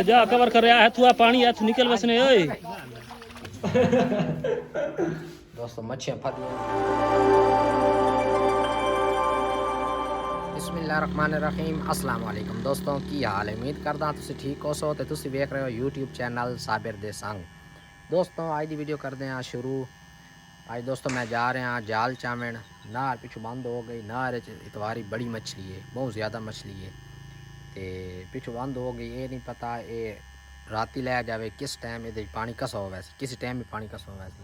जा कवर कर रहा है तू पानी हाथ निकल बसने ओए दोस्तों मच्छियाँ फटी बिस्मिल्लाहिर्रहमानिर्रहीम अस्सलाम वालेकुम दोस्तों की हाल है। उम्मीद करदा तुसी ठीक हो सो ते तुसी देख रहे हो यूट्यूब चैनल साबिर दे संग। दोस्तों आज दी वीडियो करते हैं शुरू। आज दोस्तों मैं जा रहे हैं जाल चामन नहर पिछू बंद हो गई। नहर इतवारी बड़ी मछली है, बहुत ज़्यादा मछली है ते पिछू बंद हो गई। ये नहीं पता ये राती लै जावे किस टाइम ये पानी कसा हो वैसे किस टाइम भी पानी कसा हो वैसे।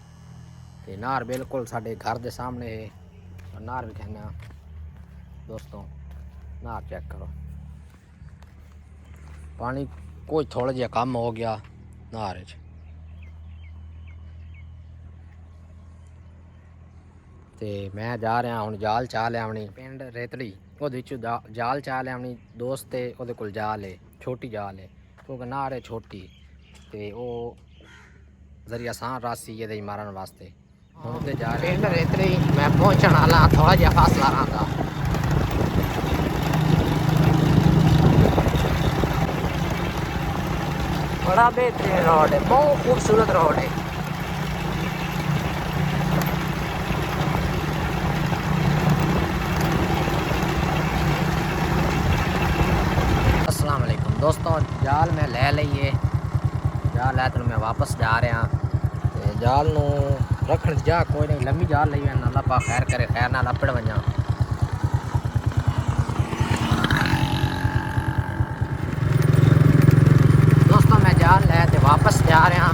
ते नहर बिल्कुल साढ़े घर के सामने है। नहर भी कहना दोस्तों नहर चेक करो, पानी कोई थोड़ा जिहा कम हो गया नहर च। ते मैं जा रहा हूँ जाल चा लियावनी पिंड रेतड़ी वो जाल चा लियावनी दोस्त है वो कोल जाल है, छोटी जाल है क्योंकि नहर है छोटी ते वो जरिया आसान रासी ये मारन वास्ते हूँ तो जा पिंड रेतड़ी मैं पहुँचने वाला थोड़ा जिहा फासला रहा। बड़ा बेहतरीन रोड है, बहुत खूबसूरत रोड है। अस्सलाम वालेकुम दोस्तों, जाल में ले लीए जाल है तो मैं वापस जा रहा ते जाल नू रखने जा कोई नहीं लंबी जाल ली अल्लाह पा खैर करे खैर नाल अपड़ वजा। दोस्तों मैं जाल ले ते वापस जा रहा।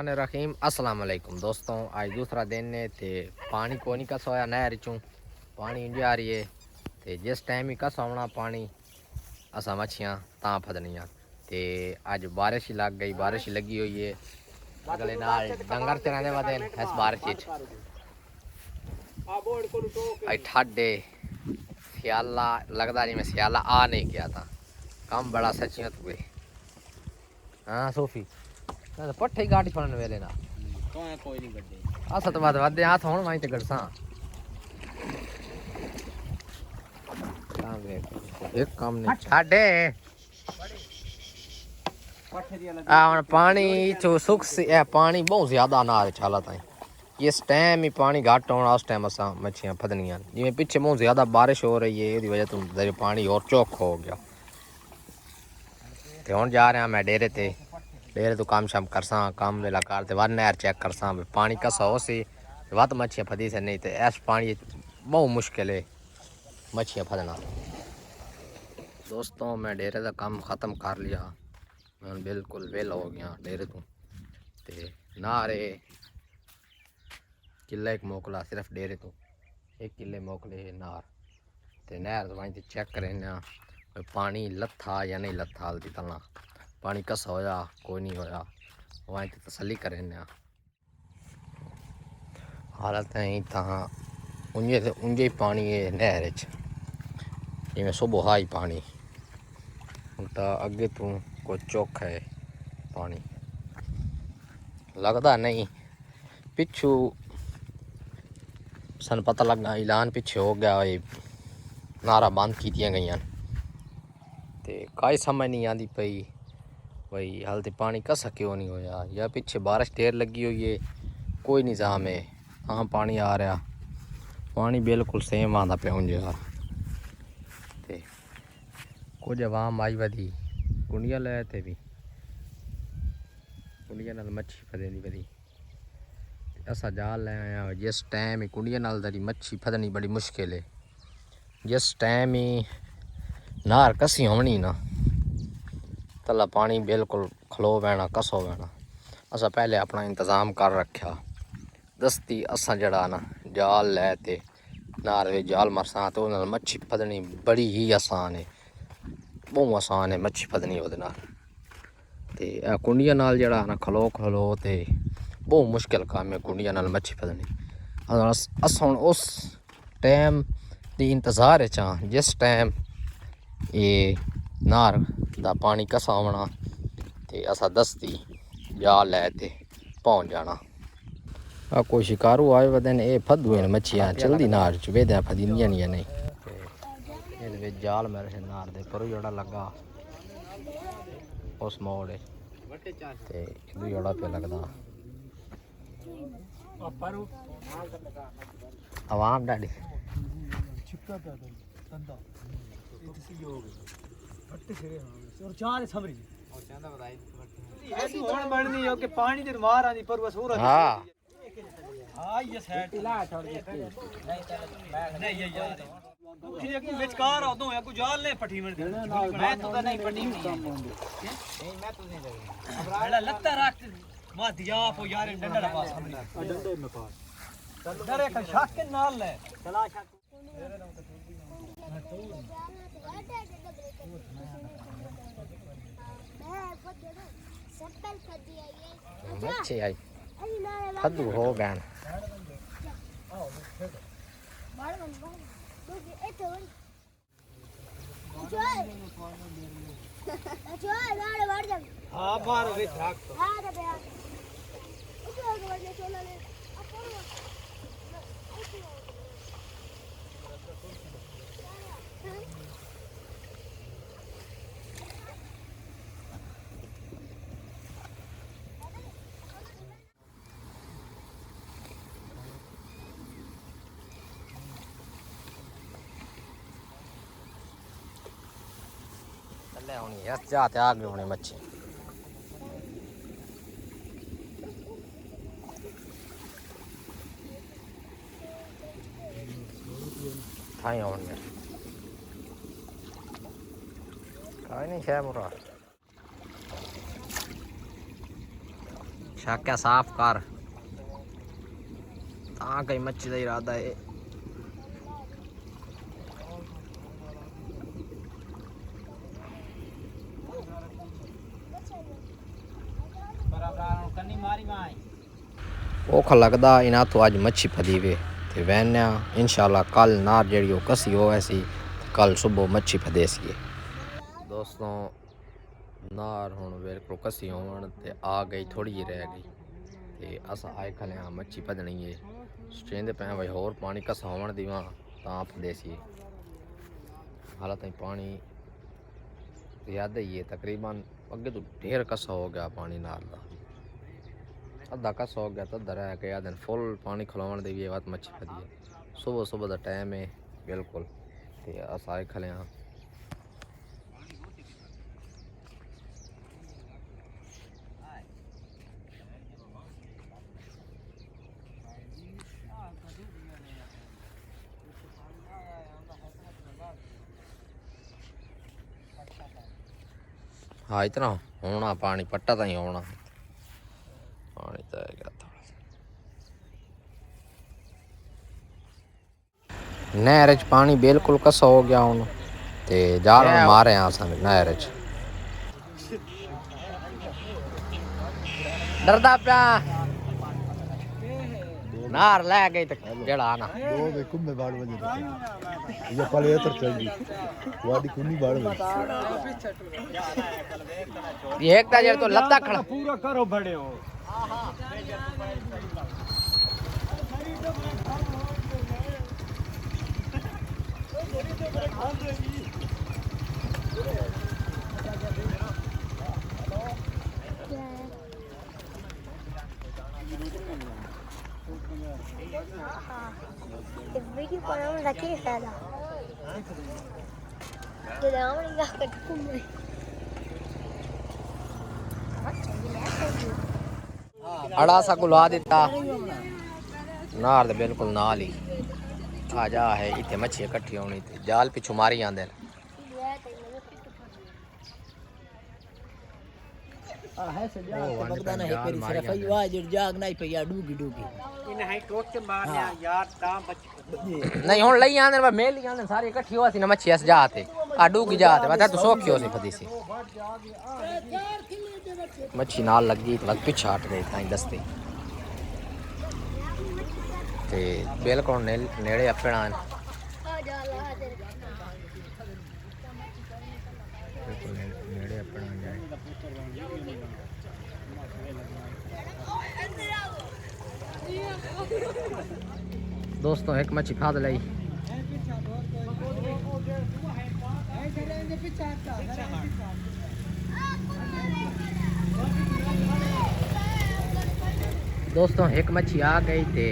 रहीम अस्सलाम वालेकुम दोस्तों, आज दूसरा दिन है ते पानी को नहीं कस होया नहर चूँ पानी इंज आ रही है ते जिस टाइम ही कस आना पानी असा मच्छियाँ तां फदनियाँ ते अज बारिश ही लग गई, बारिश ही लगी हुई है। अगले नाल डंगर चराने वाले इस बारिश आज ठाडे सियाला लगता नहीं, मैं सियाला आ नहीं गया था कम बड़ा सचियत हुए। हाँ सोफी पट्ठे ही गाड़ी फड़न वेले ना कोई नहीं गड्डे अस तो बाद वदे हाथ होण वहीं ते गड़सा एक काम नहीं छाडे आ पानी चो सुख से पानी बहुत ज्यादा ना चाला ताई इस टाइम ही पानी घट होना उस टाइम असा मच्छियां फदनियां जिवें पीछे बहुत ज्यादा बारिश हो रही है इसकी वजह तो पानी और चौख हो गया। ते हुण जा रहा मैं डेरे ते तो काम शाम करसा काम वेला करते वन नहर चेक करसा पानी कसा हो सी वत मच्छियाँ फदी से नहीं तो ऐस पानी बहुत मुश्किल है मच्छियाँ फदना। दोस्तों मैं डेरे का काम ख़त्म कर लिया, मैं बिल्कुल वेल हो गया डेरे तो ते नारे किला एक मोकला सिर्फ डेरे तो एक किले मोकले है नार ते नहर वहीं ते चेक करें पानी लथा या नहीं लथा हल्दी तना पानी कसा होया कोई नहीं होया वहीं तो तसली करें हालत है तहाँ उंजे ही पानी है नहर जिमें सुबह हाई पानी तो अगे तू कोई चौक है पानी लगता नहीं पिछू सन पता लगा ऐलान पिछे हो गया ये नारा बंद की गई ते काई समझ नहीं आती पई भाई हाल तो पानी कसा क्यों नहीं होया या पीछे बारिश ढेर लगी हुई है कोई निज़ाम है। हाँ पानी आ रहा पानी बिल्कुल सेम आंदा पे यार ते कुछ आवाम आई वधी कुंडियां ले ते भी कुंडियां नाल मच्छी फदेंदी वधी असा जाल ले आया जिस टाइम ही कुंडियां नाल दरी मच्छी फदनी बड़ी मुश्किल है। जिस टाइम ही नहर कसी होनी ना तला पानी बिल्कुल खलो बहना कसो बहना असा पहले अपना इंतज़ाम कर रखा दस्ती असा जड़ा ना जाल लै ते नार वे जाल मरसा तो उन्हें मच्छी फदनी बड़ी ही आसान है, बहुत आसान है मच्छी फदनी वो ते कुंडिया नाल जड़ा ना खलो खलो ते बहुत मुश्किल काम है कुंडिया नाल मच्छी फदनी। अस हुण उस टाइम दी इंतज़ार च आं जिस टाइम ये नार दा पानी कसा होना ते असा दस्ती जाल लै ते पहुंच जाना। कोई शिकारू आए वदन ये फदू हैं मच्छियां चलदी नार च वेदे फदिंदियां नहीं ये जाल मेरे नार दे पर जड़ा लगा उस मोड़ ते जड़ा पे लगदा आवाम डाडी पानी दे मार आंदी पर बस हो रहा हाँ हां ये सेट ला छोड़ के नहीं ये यार ठीक है विचकार आ दो या को जाल ने पठी में मैं तो नहीं पठी नहीं मैं तो नहीं अब बड़ा लगता रख मा दिया पो यार डंडा पास डंडे में पास डरे का शक के नाल ले चला शक मच्छी आई फदू हो गया हां बाहर वे राख तो हां रे यार चले होनी यस जाते आगे होनी मच्छी थाई होनी काई नहीं है मुरा शाक्या साफ कर ता कई मच्छी का इरादा है औखा लगदा इना तो अज मच्छी फदी वे ते वैन्या इंशाल्लाह कल नार जेड़ी ओ कसी हो ऐसी कल सुबह मच्छी फदे सी। दोस्तों नार हुण बिल्कुल कसी होवन ते आ गई थोड़ी जी रह गई ते असा आए खले हाँ मच्छी फदनी है स्ट्रेंदे पे भाई होर पानी कसा होवन दीवां तां फदे सी। हालात पानी ज़्यादा ही है तकरीबन अगे तो ढेर कसा हो गया पानी नार दा अद्धा कसा हो गया तो अद्धा रह गया दिन फुल पानी खिलावन दी भी बात मच्छी फदी है। सुबह सुबह का टाइम है बिल्कुल ते अस आए खले हाँ हाँ इतना होना पानी पट्टा तो ही होना पानी तो है गया थोड़ा नहर च पानी बिल्कुल कसा हो गया हूँ ते जाल मारे हैं अस नहर च डरदा प्या नार लै गई तो जेड़ा आना दो दे कुम्मे बाड़ बजे ये पले उतर चल गई वाडी कुन्नी बाड़ बजे ये एक ताजर तो लत्ता खड़ा पूरा करो बड़े हो वीडियो बनाने का क्या फायदा तो दाम लगा कर घूमे अड़ा सा गुला दिता नार दे बिल्कुल नाल ही आ जा है इतने मच्छी इकट्ठी होनी थी जाल पिछू मारी आंदे है सजा ओ, वन बगदाना है जाल पेरी मार सिर्फ गया। आई वाज जाग नहीं पया डूगी डूगी इन हाई टोट के मारने यार ता बच नहीं हुन लई आंदे पर मेल आंदे सारी इकट्ठी होसी ना मच्छी अस जाते आ डूगी जाते बता तू सोखी होसी फदी सी मच्छी नाल लगी तो लग पिछा हट गई ताई दस्ते ते बिल्कुल नेड़े अपना आ जा ला दे बिल्कुल नेड़े अपना जाए दोस्तों एक मच्छी फाद लाई दोस्तों एक मच्छी आ गई ते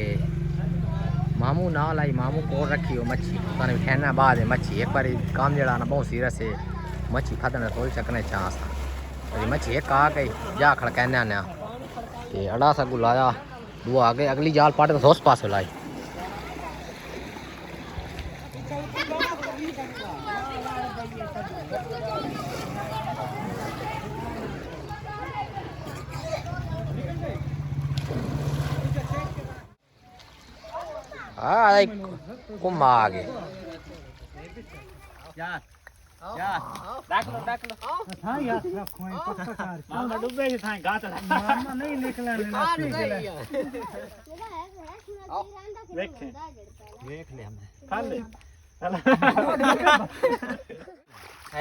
मामू नाल आई मामू को रखी वो मच्छी तने ठहना बाद मच्छी एक बार काम जड़ा ना बहुत सीरियस है मच्छी फदने थोड़ी चकने चांस मेरी मच्छी एक आ गई जा खड़कने आने ते अड़ा सा गुलाया वो आ गए अगली जाल पाटे तो उस पास लाई हाँ कुम्मा आ गए यार यार डाक लो हां यार रखो पक्का मामा डूबे ही था गात मामा नहीं निकलने देख ले हमने खा ले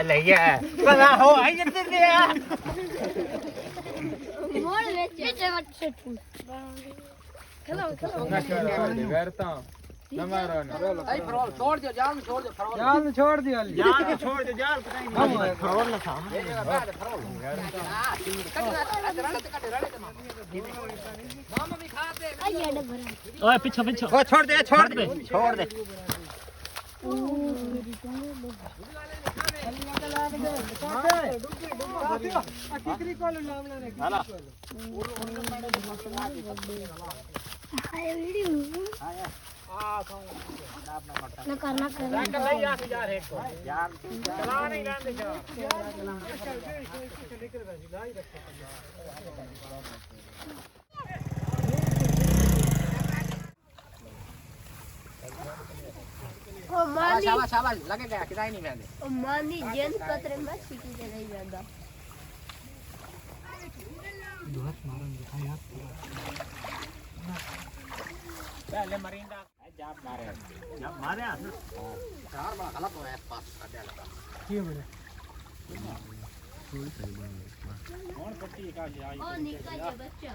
ले ये पता हो आई जल्दी दे मोड़ बेचे बच्चे खेलो करता न मारो ना आई फरोल छोड़ दियो जाल में छोड़ दियो फरोल जाल में छोड़ दियो जाल कहीं नहीं फरोल ना था मामा भी खा दे आइए डबरा ओए पीछे पीछे ओ छोड़ दे हाय वीडियो ना करना यार चला नहीं रहने दे ओ मानी शाबाश शाबाश लगे गया किराए नहीं मैं ओ मानी जेन कतरे में सीटी के नहीं जाता पहले मरिंदा जाप मारे चार बार गलत हुआ पास काटे लगा कौन पट्टी का आई ओ निकल जा बच्चा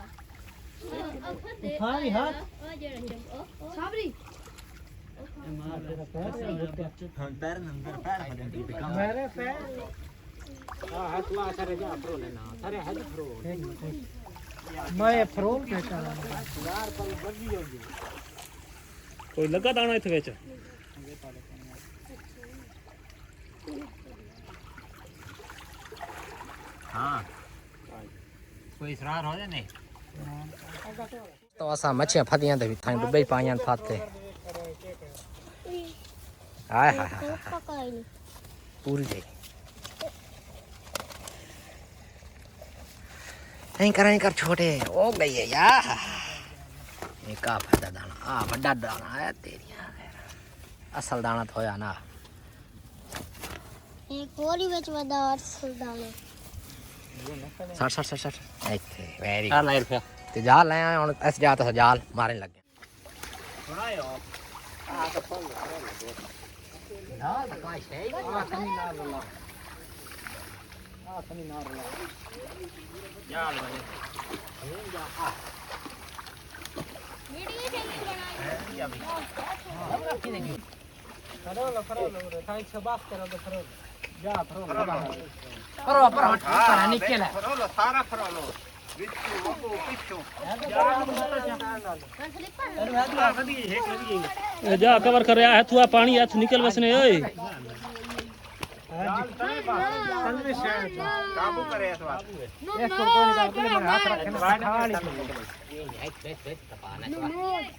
हाय हाथ साबरी मेरे पैर हां हाथ ला करे जा प्रो लेना अरे हाथ प्रो मैं प्रो बेटा यार पर बगी होगी कोई लगा दाना इथे विच हां कोई इसरार हो जाए नहीं तो असा मच्छियां फदियां ते थाई डुबे पाइयां फाते हाय हाय हाय पकाई पूरी दे नहीं कर छोटे हो गई है यार ये का फायदा दाना आ बड़ा दाना है तेरी असल दाना तो होया ना एक और ही बेच बदा असल दाना सर इथे वेरी आ लाइर पे ते जाल ले आए हुन ऐसे जाता सा जाल मारने लग गए सुनायो आ तो फल ना काई है आ कमी ना ला जाल बने फरोल थाई छबास करो तो फरोल जा पर निकल है फरोलो सारा फरोलो बिच्छू वो पिच्छू जा कवर कर रहा है थुआ पानी है निकल बसने ओए काबू करे इस बात इसको कोई निकाल के मेरे हाथ रखना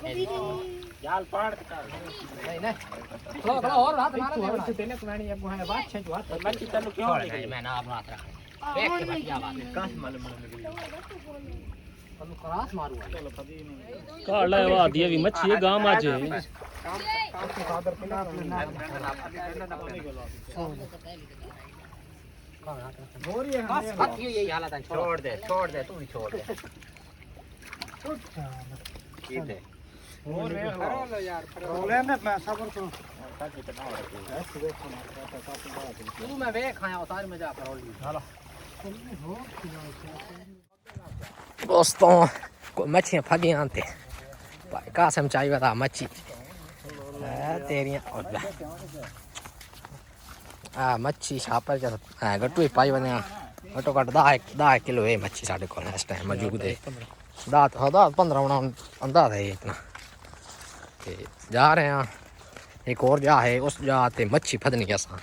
खाली जाल पाड़ नहीं खलो और हाथ मार दे तेने को मैंने अब है बात है जो हाथ मैं चलो क्यों मैं ना अपना हाथ रख देख के बढ़िया बात है काश मालूम लगी हम क्रास मारू चलो फदी नहीं काला वा दिए भी मच्छी है गांव आज बस हाथी यही हालत है छोड़ दे तू भी छोड़ दे ठीक है और वे लो यार रोले में मैं सबर करो ताकि तो ना हो रही तू मैं वे खाया उतार में जा करोल हां दोस्तों को मच्छियां फगी आते भाई कासम चाहिए था मच्छी तेरियां मच्छी छापर जा गट्टू पाई वने घटो घट 10 किलो है मच्छी साढ़े को इस टाइम मौजूद है 15 अंदाज है इतना ते जा रहे हैं एक और जा है उस जा ते मच्छी फदनी असा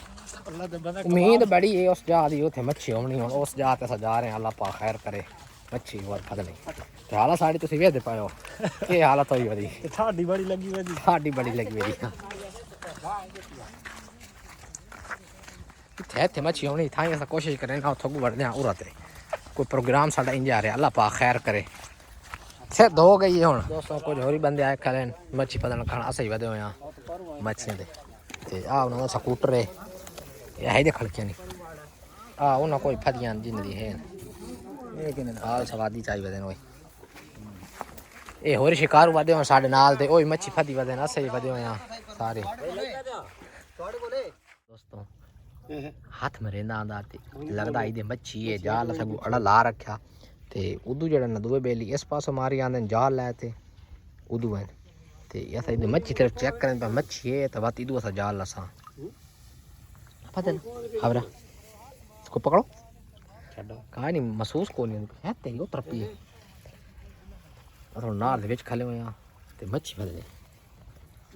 उम्मीद बड़ी है उस जा दी उथे मच्छी होनी हुन उस जा ते अस जा रहे हैं अल्लाह पाक खैर करे मच्छी और फदनी ते हालत साड़ी तुसी वेदे पायो के हालत होई वदी साडी बड़ी लगी वदी साडी बड़ी लगी वदी थे मच्छी होनी थाई अस कोशिश करें ना थोक वड़दे उरते कोई प्रोग्राम साडा इंज आ रहा अल्लाह पाक खैर करे से धो गई हुन दोस्तों कुछ होरी बंदे आए खलेन मच्छी पदन खाना असही वदे होया मच्छियां दे ते आ उन स्कूटर है ये दे खड़के नहीं आ उन कोई फदियां जिन दी है ये कि हाल सवादी चाहिए वदे ओए ए होरी शिकार वदे हो साडे नाल ते ओए मच्छी फदी वदे ना असही वदे होया सारे दोस्तों हाथ में रेंदा आंदा ते लगदा इदे मच्छी है जाल सब अड़ा ला रखा ते उदू जड़ा न दुए बेली इस पासों मारी आंदे जाल लाए ते उदू है ते ऐसा इदे मच्छी तरफ चेक करें पे मच्छी है तो बात इदू असा जाल लसा पता नहीं खबरा इसको पकड़ो छड्डो कहानी महसूस को नहीं है तेरी उतर पी और नार दे विच खले होया ते मच्छी फद ले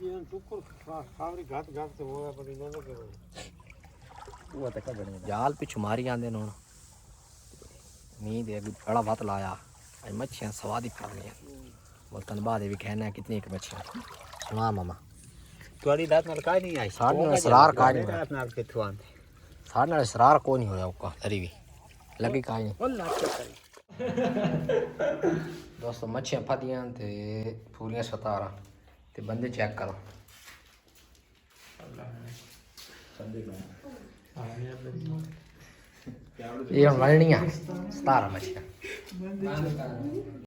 ये टुकुर सावरी घाट घाट से होया पड़ी न करो वो तक बने जाल पिछ मारी आंदे न नींद एक बड़ा बात लाया आज मच्छियां स्वाद ही करनी है बोलतन बाद भी कहना है कितनी एक मच्छियां सुना मामा थोड़ी दात नाल काई नहीं आई साढ़े नाल सरार का नहीं दात नाल के थुआन साढ़े नाल सरार को नहीं होया उका तरी भी लगी का नहीं बोल ना दोस्तों मच्छियां फदियां ते पूरियां 17 ते बंदे चेक करो ये वलनियां 17 मच्छियां